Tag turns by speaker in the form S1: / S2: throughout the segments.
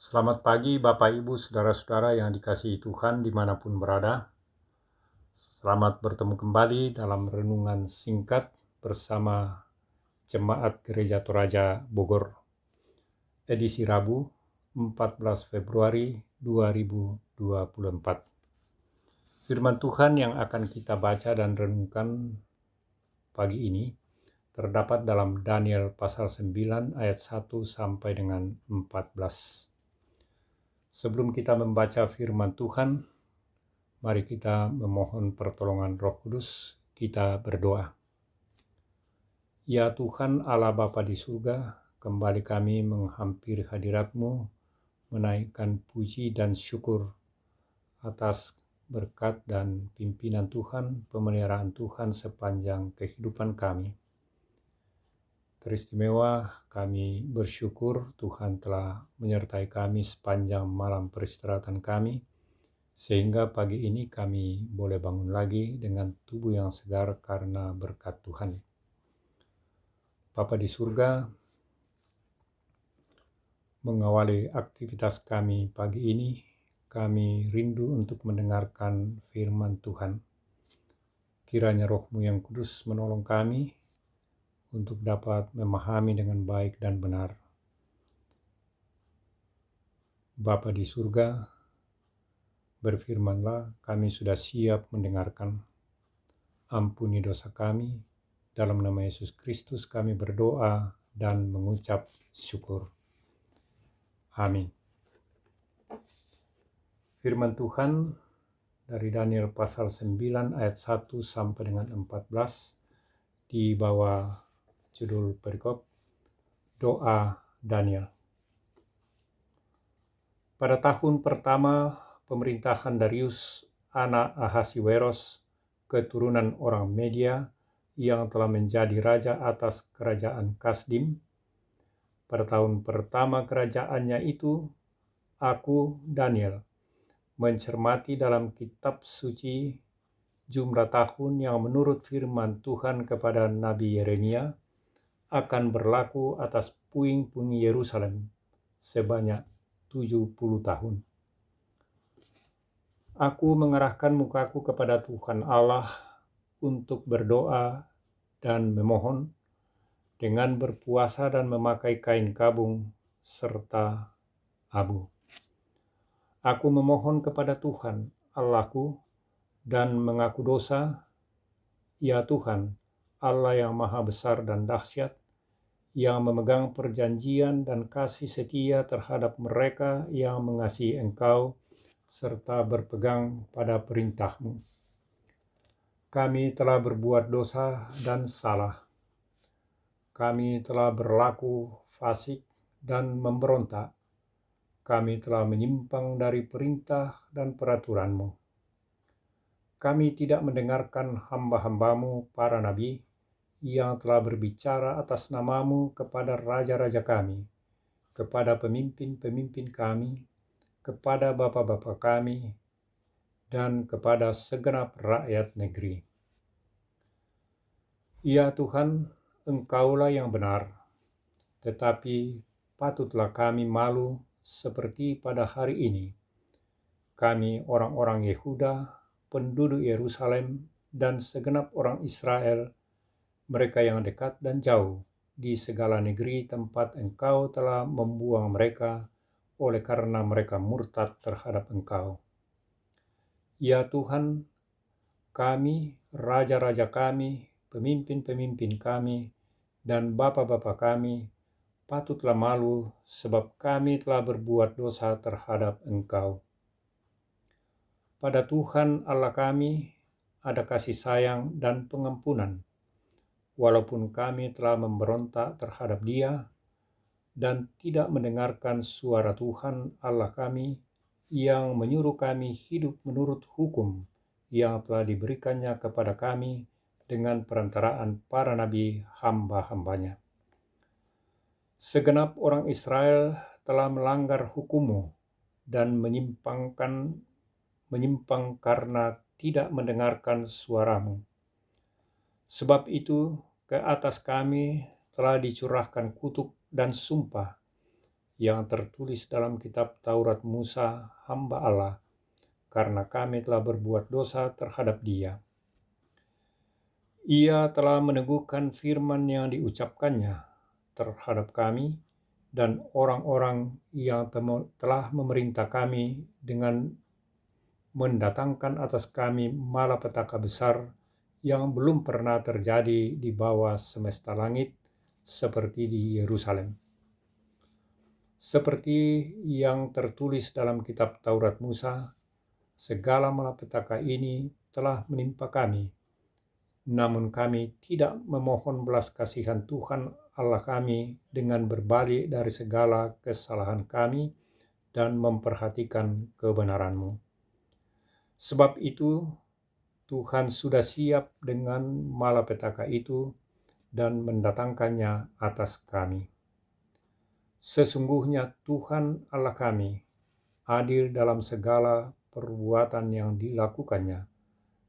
S1: Selamat pagi Bapak Ibu Saudara-saudara yang dikasihi Tuhan dimanapun berada. Selamat bertemu kembali dalam renungan singkat bersama Jemaat Gereja Toraja Bogor, edisi Rabu 14 Februari 2024. Firman Tuhan yang akan kita baca dan renungkan pagi ini terdapat dalam Daniel pasal 9 ayat 1 sampai dengan 14. Sebelum kita membaca firman Tuhan, mari kita memohon pertolongan Roh Kudus. Kita berdoa. Ya Tuhan Allah Bapa di surga, kembali kami menghampiri hadirat-Mu, menaikkan puji dan syukur atas berkat dan pimpinan Tuhan, pemeliharaan Tuhan sepanjang kehidupan kami. Teristimewa kami bersyukur Tuhan telah menyertai kami sepanjang malam peristirahatan kami, sehingga pagi ini kami boleh bangun lagi dengan tubuh yang segar karena berkat Tuhan. Bapa di surga, mengawali aktivitas kami pagi ini, kami rindu untuk mendengarkan firman Tuhan. Kiranya Roh-Mu yang kudus menolong kami untuk dapat memahami dengan baik dan benar. Bapa di surga, berfirmanlah, kami sudah siap mendengarkan. Ampuni dosa kami, dalam nama Yesus Kristus kami berdoa dan mengucap syukur. Amin. Firman Tuhan dari Daniel pasal 9 ayat 1 sampai dengan 14 di bawah judul perikop Doa Daniel. Pada tahun pertama pemerintahan Darius anak Ahasiweros, keturunan orang Media yang telah menjadi raja atas kerajaan Kasdim, pada tahun pertama kerajaannya itu, aku, Daniel, mencermati dalam kitab suci jumlah tahun yang menurut firman Tuhan kepada Nabi Yeremia akan berlaku atas puing-puing Yerusalem sebanyak 70 tahun. Aku mengarahkan mukaku kepada Tuhan Allah untuk berdoa dan memohon dengan berpuasa dan memakai kain kabung serta abu. Aku memohon kepada Tuhan Allahku dan mengaku dosa, ya Tuhan, Allah yang maha besar dan dahsyat, yang memegang perjanjian dan kasih setia terhadap mereka yang mengasihi Engkau serta berpegang pada perintah-Mu. Kami telah berbuat dosa dan salah. Kami telah berlaku fasik dan memberontak. Kami telah menyimpang dari perintah dan peraturan-Mu. Kami tidak mendengarkan hamba-hamba-Mu para nabi yang telah berbicara atas nama-Mu kepada raja-raja kami, kepada pemimpin-pemimpin kami, kepada bapa-bapa kami, dan kepada segenap rakyat negeri. Ya Tuhan, Engkaulah yang benar, tetapi patutlah kami malu seperti pada hari ini. Kami orang-orang Yehuda, penduduk Yerusalem, dan segenap orang Israel, mereka yang dekat dan jauh, di segala negeri tempat Engkau telah membuang mereka oleh karena mereka murtad terhadap Engkau. Ya Tuhan, kami, raja-raja kami, pemimpin-pemimpin kami, dan bapa-bapa kami, patutlah malu sebab kami telah berbuat dosa terhadap Engkau. Pada Tuhan Allah kami ada kasih sayang dan pengampunan, walaupun kami telah memberontak terhadap Dia dan tidak mendengarkan suara Tuhan Allah kami yang menyuruh kami hidup menurut hukum yang telah diberikannya kepada kami dengan perantaraan para nabi hamba-hambanya. Segenap orang Israel telah melanggar hukum-Mu dan menyimpang karena tidak mendengarkan suara-Mu. Sebab itu ke atas kami telah dicurahkan kutuk dan sumpah yang tertulis dalam kitab Taurat Musa, hamba Allah, karena kami telah berbuat dosa terhadap Dia. Ia telah meneguhkan firman yang diucapkannya terhadap kami dan orang-orang yang telah memerintah kami dengan mendatangkan atas kami malapetaka besar yang belum pernah terjadi di bawah semesta langit seperti di Yerusalem. Seperti yang tertulis dalam kitab Taurat Musa, segala malapetaka ini telah menimpa kami, namun kami tidak memohon belas kasihan Tuhan Allah kami dengan berbalik dari segala kesalahan kami dan memperhatikan kebenaran-Mu. Sebab itu, Tuhan sudah siap dengan malapetaka itu dan mendatangkannya atas kami. Sesungguhnya Tuhan Allah kami adil dalam segala perbuatan yang dilakukannya,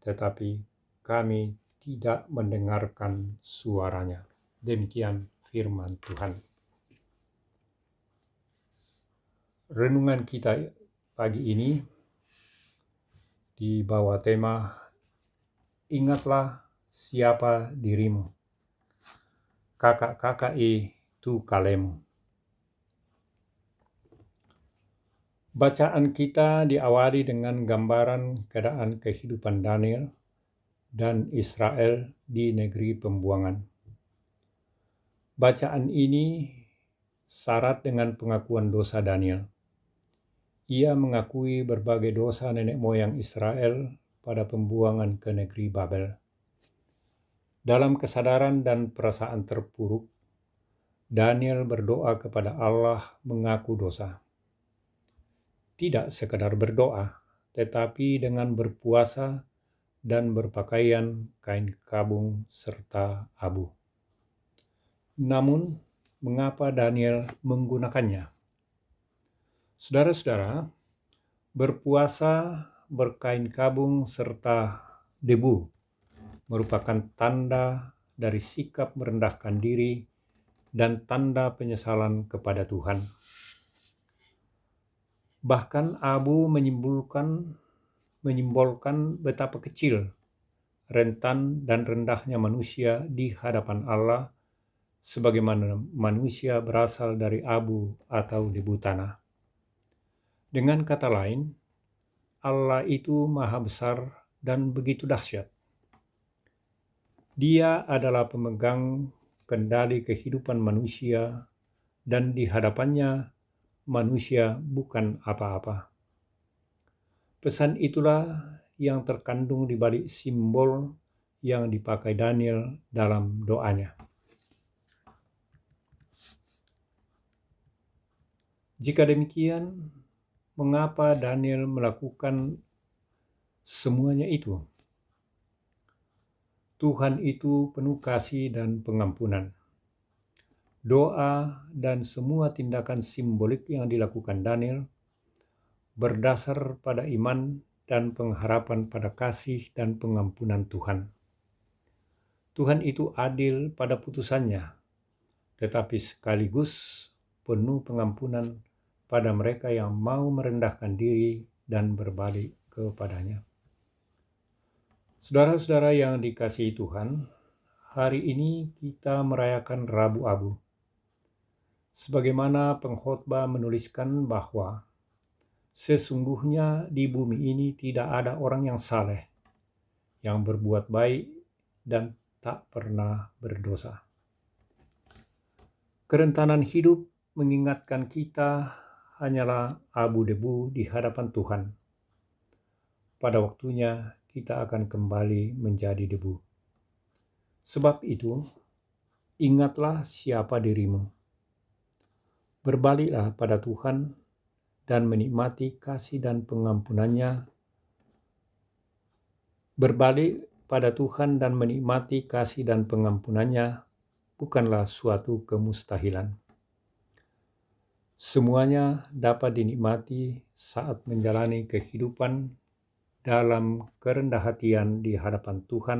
S1: tetapi kami tidak mendengarkan suaranya. Demikian firman Tuhan. Renungan kita pagi ini di bawah tema Ingatlah siapa dirimu, kakak-kakak tu kalemu. Bacaan kita diawali dengan gambaran keadaan kehidupan Daniel dan Israel di negeri pembuangan. Bacaan ini syarat dengan pengakuan dosa Daniel. Ia mengakui berbagai dosa nenek moyang Israel pada pembuangan ke negeri Babel. Dalam kesadaran dan perasaan terpuruk, Daniel berdoa kepada Allah mengaku dosa. Tidak sekadar berdoa, tetapi dengan berpuasa dan berpakaian kain kabung serta abu. Namun, mengapa Daniel menggunakannya? Saudara-saudara, berpuasa berkain kabung serta debu merupakan tanda dari sikap merendahkan diri dan tanda penyesalan kepada Tuhan. Bahkan abu menyimbolkan betapa kecil, rentan dan rendahnya manusia di hadapan Allah, sebagaimana manusia berasal dari abu atau debu tanah. Dengan kata lain, Allah itu maha besar dan begitu dahsyat. Dia adalah pemegang kendali kehidupan manusia dan di hadapannya manusia bukan apa-apa. Pesan itulah yang terkandung di balik simbol yang dipakai Daniel dalam doanya. Jika demikian, mengapa Daniel melakukan semuanya itu? Tuhan itu penuh kasih dan pengampunan. Doa dan semua tindakan simbolik yang dilakukan Daniel berdasar pada iman dan pengharapan pada kasih dan pengampunan Tuhan. Tuhan itu adil pada putusannya, tetapi sekaligus penuh pengampunan pada mereka yang mau merendahkan diri dan berbalik kepadanya. Saudara-saudara yang dikasihi Tuhan, hari ini kita merayakan Rabu Abu. Sebagaimana pengkhotbah menuliskan bahwa sesungguhnya di bumi ini tidak ada orang yang saleh, yang berbuat baik dan tak pernah berdosa. Kerentanan hidup mengingatkan kita hanyalah abu debu di hadapan Tuhan. Pada waktunya kita akan kembali menjadi debu. Sebab itu, ingatlah siapa dirimu. Berbaliklah pada Tuhan dan menikmati kasih dan pengampunannya. Berbalik pada Tuhan dan menikmati kasih dan pengampunannya bukanlah suatu kemustahilan. Semuanya dapat dinikmati saat menjalani kehidupan dalam kerendah hatian di hadapan Tuhan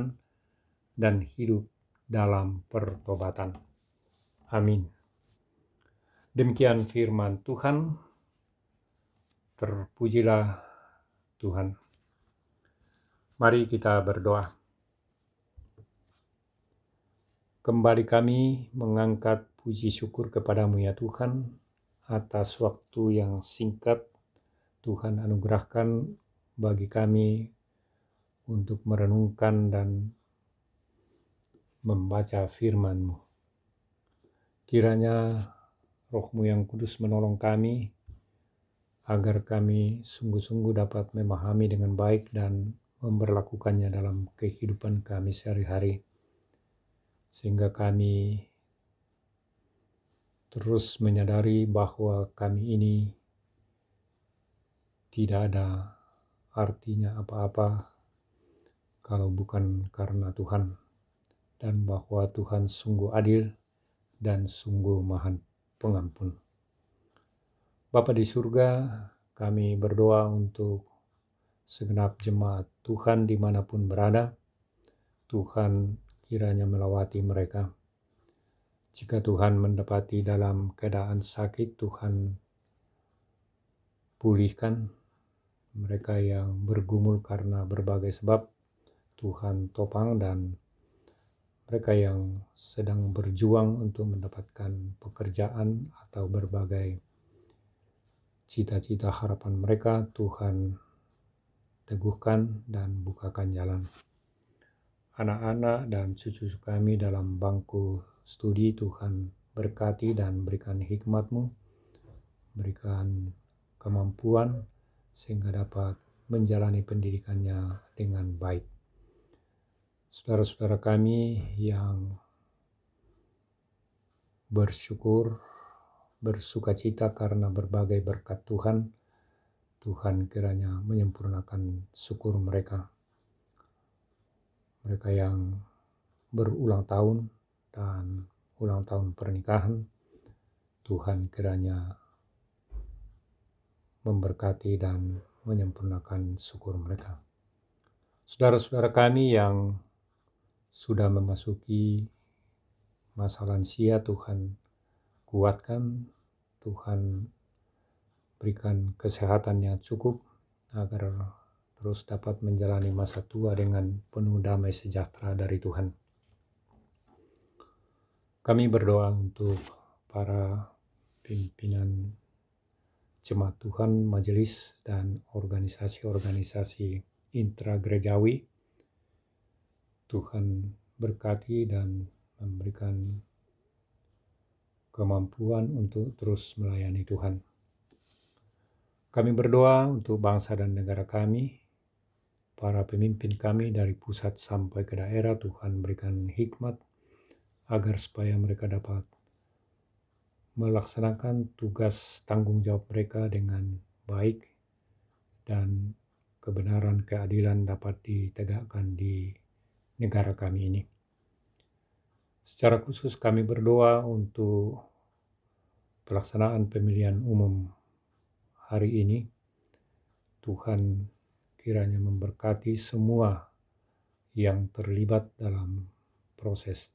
S1: dan hidup dalam pertobatan. Amin. Demikian firman Tuhan. Terpujilah Tuhan. Mari kita berdoa. Kembali kami mengangkat puji syukur kepadamu ya Tuhan, atas waktu yang singkat Tuhan anugerahkan bagi kami untuk merenungkan dan membaca firman-Mu. Kiranya Roh-Mu yang kudus menolong kami, agar kami sungguh-sungguh dapat memahami dengan baik dan memberlakukannya dalam kehidupan kami sehari-hari. Sehingga kami terus menyadari bahwa kami ini tidak ada artinya apa-apa kalau bukan karena Tuhan. Dan bahwa Tuhan sungguh adil dan sungguh Maha Pengampun. Bapa di surga, kami berdoa untuk segenap jemaat Tuhan dimanapun berada. Tuhan kiranya melawati mereka. Jika Tuhan mendapati dalam keadaan sakit, Tuhan pulihkan. Mereka yang bergumul karena berbagai sebab, Tuhan topang. Dan mereka yang sedang berjuang untuk mendapatkan pekerjaan atau berbagai cita-cita harapan mereka, Tuhan teguhkan dan bukakan jalan. Anak-anak dan cucu-cucu kami dalam bangku studi, Tuhan berkati dan berikan hikmat-Mu, berikan kemampuan sehingga dapat menjalani pendidikannya dengan baik. Saudara-saudara kami yang bersukacita karena berbagai berkat Tuhan, Tuhan kiranya menyempurnakan syukur mereka. Mereka yang berulang tahun dan ulang tahun pernikahan, Tuhan kiranya memberkati dan menyempurnakan syukur mereka. Saudara-saudara kami yang sudah memasuki masa lansia, Tuhan kuatkan, Tuhan berikan kesehatan yang cukup agar terus dapat menjalani masa tua dengan penuh damai sejahtera dari Tuhan. Kami berdoa untuk para pimpinan jemaat Tuhan, majelis, dan organisasi-organisasi intragerejawi. Tuhan berkati dan memberikan kemampuan untuk terus melayani Tuhan. Kami berdoa untuk bangsa dan negara kami, para pemimpin kami dari pusat sampai ke daerah. Tuhan berikan hikmat agar supaya mereka dapat melaksanakan tugas tanggung jawab mereka dengan baik dan kebenaran keadilan dapat ditegakkan di negara kami ini. Secara khusus kami berdoa untuk pelaksanaan pemilihan umum hari ini. Tuhan kiranya memberkati semua yang terlibat dalam proses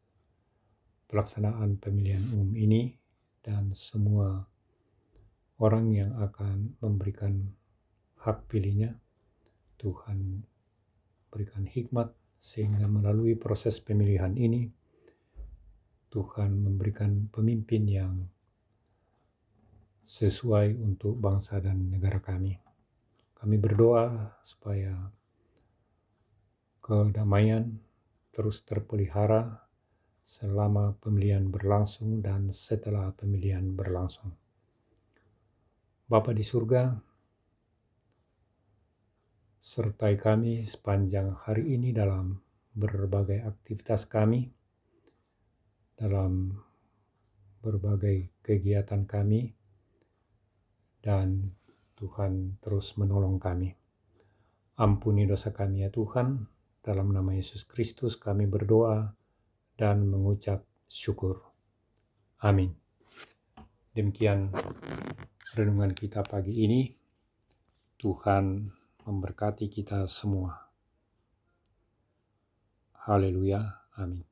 S1: pelaksanaan pemilihan umum ini dan semua orang yang akan memberikan hak pilihnya. Tuhan berikan hikmat sehingga melalui proses pemilihan ini Tuhan memberikan pemimpin yang sesuai untuk bangsa dan negara kami. Kami berdoa supaya kedamaian terus terpelihara selama pemilihan berlangsung dan setelah pemilihan berlangsung. Bapa di surga, sertai kami sepanjang hari ini dalam berbagai aktivitas kami, dalam berbagai kegiatan kami, dan Tuhan terus menolong kami. Ampuni dosa kami ya Tuhan, dalam nama Yesus Kristus kami berdoa dan mengucap syukur. Amin. Demikian renungan kita pagi ini. Tuhan memberkati kita semua. Haleluya. Amin.